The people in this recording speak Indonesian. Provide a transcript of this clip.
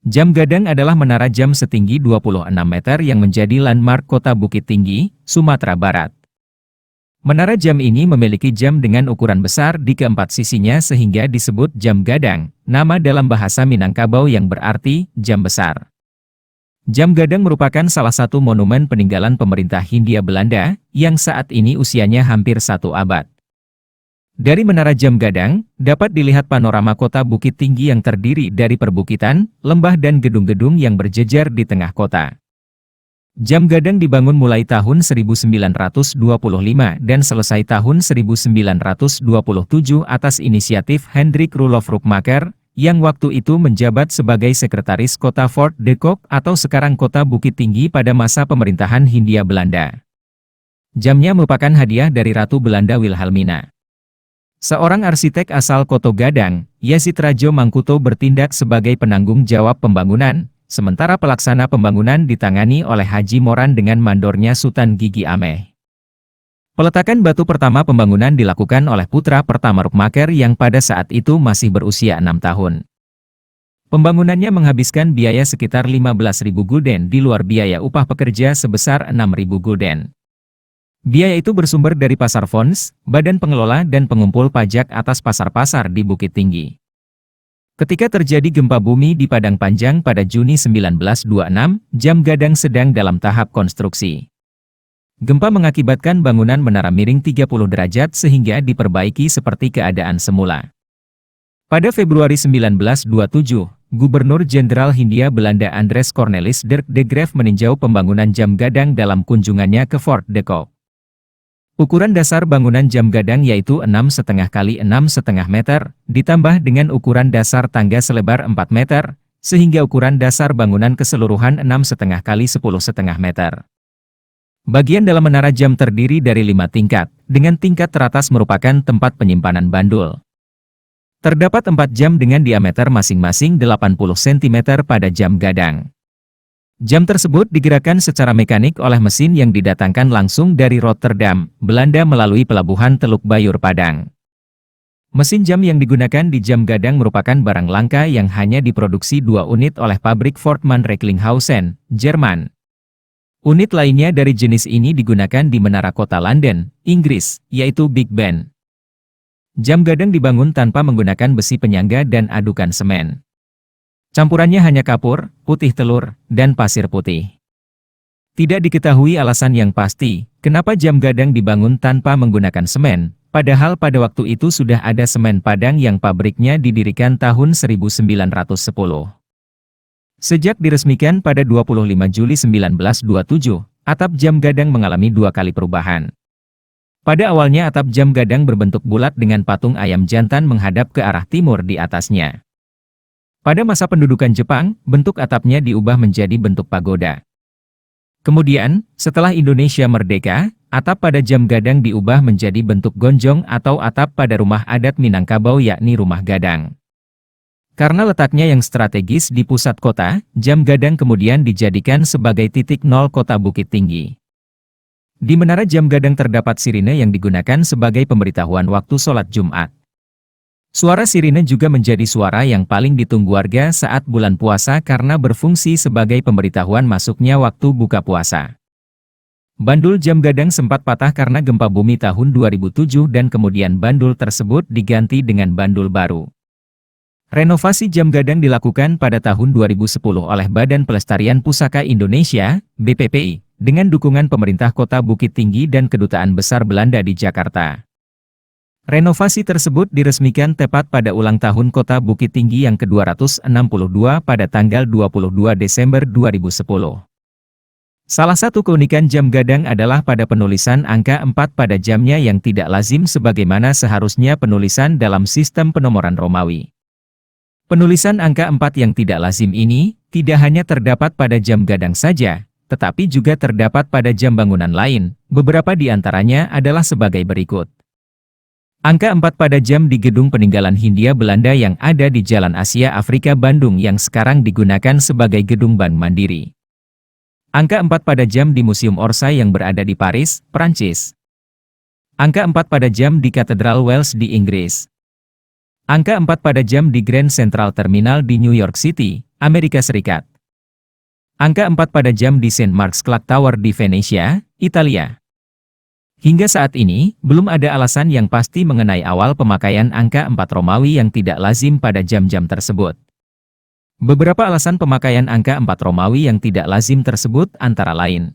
Jam Gadang adalah menara jam setinggi 26 meter yang menjadi landmark kota Bukit Tinggi, Sumatera Barat. Menara jam ini memiliki jam dengan ukuran besar di keempat sisinya sehingga disebut jam gadang, nama dalam bahasa Minangkabau yang berarti jam besar. Jam gadang merupakan salah satu monumen peninggalan pemerintah Hindia Belanda, yang saat ini usianya hampir 1 abad. Dari menara jam gadang, dapat dilihat panorama kota Bukit Tinggi yang terdiri dari perbukitan, lembah dan gedung-gedung yang berjejer di tengah kota. Jam gadang dibangun mulai tahun 1925 dan selesai tahun 1927 atas inisiatif Hendrik Roelof Rockmaker, yang waktu itu menjabat sebagai sekretaris kota Fort de Kock atau sekarang kota Bukit Tinggi pada masa pemerintahan Hindia Belanda. Jamnya merupakan hadiah dari Ratu Belanda Wilhelmina. Seorang arsitek asal Koto Gadang, Yasid Rajo Mangkuto bertindak sebagai penanggung jawab pembangunan, sementara pelaksana pembangunan ditangani oleh Haji Moran dengan mandornya Sultan Gigi Ameh. Peletakan batu pertama pembangunan dilakukan oleh putra pertama Rockmaker yang pada saat itu masih berusia 6 tahun. Pembangunannya menghabiskan biaya sekitar 15.000 gulden di luar biaya upah pekerja sebesar 6.000 gulden. Biaya itu bersumber dari pasar Fons, badan pengelola dan pengumpul pajak atas pasar-pasar di Bukit Tinggi. Ketika terjadi gempa bumi di Padang Panjang pada Juni 1926, jam gadang sedang dalam tahap konstruksi. Gempa mengakibatkan bangunan menara miring 30 derajat sehingga diperbaiki seperti keadaan semula. Pada Februari 1927, Gubernur Jenderal Hindia Belanda Andries Cornelis Dirk de Graaf meninjau pembangunan jam gadang dalam kunjungannya ke Fort de Kock. Ukuran dasar bangunan jam gadang yaitu 6,5 x 6,5 meter, ditambah dengan ukuran dasar tangga selebar 4 meter, sehingga ukuran dasar bangunan keseluruhan 6,5 x 10,5 meter. Bagian dalam menara jam terdiri dari 5 tingkat, dengan tingkat teratas merupakan tempat penyimpanan bandul. Terdapat 4 jam dengan diameter masing-masing 80 cm pada jam gadang. Jam tersebut digerakkan secara mekanik oleh mesin yang didatangkan langsung dari Rotterdam, Belanda melalui pelabuhan Teluk Bayur Padang. Mesin jam yang digunakan di jam gadang merupakan barang langka yang hanya diproduksi 2 unit oleh pabrik Fortmann Recklinghausen, Jerman. Unit lainnya dari jenis ini digunakan di menara kota London, Inggris, yaitu Big Ben. Jam gadang dibangun tanpa menggunakan besi penyangga dan adukan semen. Campurannya hanya kapur, putih telur, dan pasir putih. Tidak diketahui alasan yang pasti, kenapa jam gadang dibangun tanpa menggunakan semen, padahal pada waktu itu sudah ada semen Padang yang pabriknya didirikan tahun 1910. Sejak diresmikan pada 25 Juli 1927, atap jam gadang mengalami 2 kali perubahan. Pada awalnya atap jam gadang berbentuk bulat dengan patung ayam jantan menghadap ke arah timur di atasnya. Pada masa pendudukan Jepang, bentuk atapnya diubah menjadi bentuk pagoda. Kemudian, setelah Indonesia merdeka, atap pada jam gadang diubah menjadi bentuk gonjong atau atap pada rumah adat Minangkabau yakni rumah gadang. Karena letaknya yang strategis di pusat kota, jam gadang kemudian dijadikan sebagai titik nol kota Bukit Tinggi. Di menara jam gadang terdapat sirine yang digunakan sebagai pemberitahuan waktu sholat Jumat. Suara sirine juga menjadi suara yang paling ditunggu warga saat bulan puasa karena berfungsi sebagai pemberitahuan masuknya waktu buka puasa. Bandul jam gadang sempat patah karena gempa bumi tahun 2007 dan kemudian bandul tersebut diganti dengan bandul baru. Renovasi jam gadang dilakukan pada tahun 2010 oleh Badan Pelestarian Pusaka Indonesia, BPPI, dengan dukungan pemerintah kota Bukit Tinggi dan Kedutaan Besar Belanda di Jakarta. Renovasi tersebut diresmikan tepat pada ulang tahun kota Bukit Tinggi yang ke-262 pada tanggal 22 Desember 2010. Salah satu keunikan jam gadang adalah pada penulisan angka 4 pada jamnya yang tidak lazim sebagaimana seharusnya penulisan dalam sistem penomoran Romawi. Penulisan angka 4 yang tidak lazim ini, tidak hanya terdapat pada jam gadang saja, tetapi juga terdapat pada jam bangunan lain, beberapa di antaranya adalah sebagai berikut. Angka 4 pada jam di Gedung Peninggalan Hindia Belanda yang ada di Jalan Asia Afrika Bandung yang sekarang digunakan sebagai Gedung Bank Mandiri. Angka 4 pada jam di Museum Orsay yang berada di Paris, Prancis. Angka 4 pada jam di Katedral Wells di Inggris. Angka 4 pada jam di Grand Central Terminal di New York City, Amerika Serikat. Angka 4 pada jam di St. Mark's Clock Tower di Venesia, Italia. Hingga saat ini, belum ada alasan yang pasti mengenai awal pemakaian angka 4 Romawi yang tidak lazim pada jam-jam tersebut. Beberapa alasan pemakaian angka 4 Romawi yang tidak lazim tersebut antara lain.